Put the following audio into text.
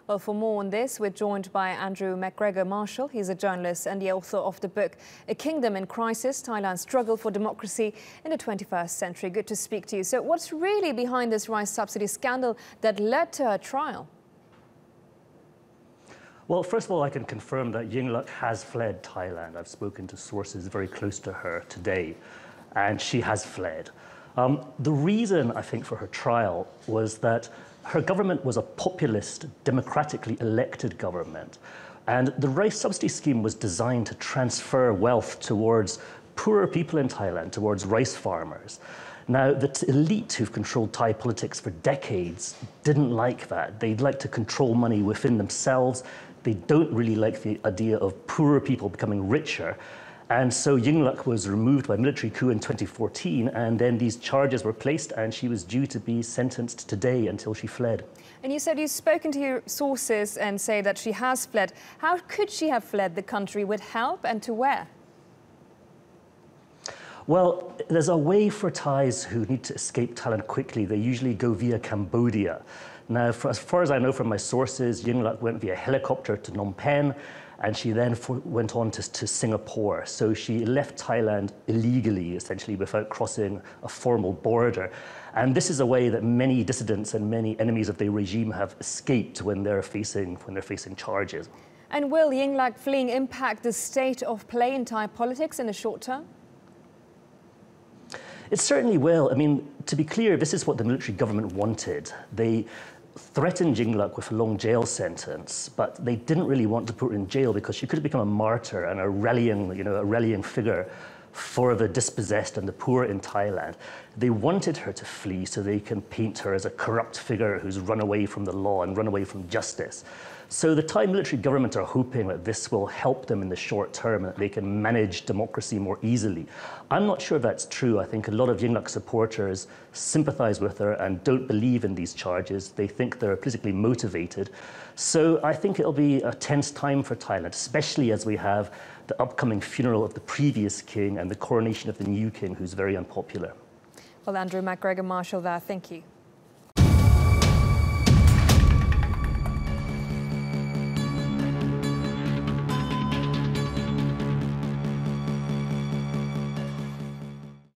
Well, for more on this, we're joined by Andrew MacGregor Marshall. He's a journalist and the author of the book A Kingdom in Crisis, Thailand's Struggle for Democracy in the 21st Century. Good to speak to you. So what's really behind this rice subsidy scandal that led to her trial? Well, first of all, I can confirm that Yingluck has fled Thailand. I've spoken to sources very close to her today, and she has fled. The reason, I think, for her trial was that her government was a populist, democratically elected government. And the rice subsidy scheme was designed to transfer wealth towards poorer people in Thailand, towards rice farmers. Now, the elite who've controlled Thai politics for decades didn't like that. They'd like to control money within themselves. They don't really like the idea of poorer people becoming richer. And so Yingluck was removed by military coup in 2014, and then these charges were placed, and she was due to be sentenced today until she fled. And you said you've spoken to your sources and say that she has fled. How could she have fled the country? With help, and to where? Well, there's a way for Thais who need to escape Thailand quickly. They usually go via Cambodia. Now, as far as I know from my sources, Yingluck went via helicopter to Phnom Penh, and she then went on to Singapore. So she left Thailand illegally, essentially, without crossing a formal border. And this is a way that many dissidents and many enemies of the regime have escaped when they're facing charges. And will Yingluck fleeing impact the state of play in Thai politics in the short term? It certainly will. I mean, to be clear, this is what the military government wanted. They threatened Yingluck with a long jail sentence, but they didn't really want to put her in jail because she could have become a martyr and a rallying figure for the dispossessed and the poor in Thailand. They wanted her to flee so they can paint her as a corrupt figure who's run away from the law and run away from justice. So the Thai military government are hoping that this will help them in the short term and that they can manage democracy more easily. I'm not sure that's true. I think a lot of Yingluck supporters sympathize with her and don't believe in these charges. They think they're politically motivated. So I think it'll be a tense time for Thailand, especially as we have the upcoming funeral of the previous king and the coronation of the new king, who's very unpopular. Well, Andrew MacGregor Marshall there, thank you.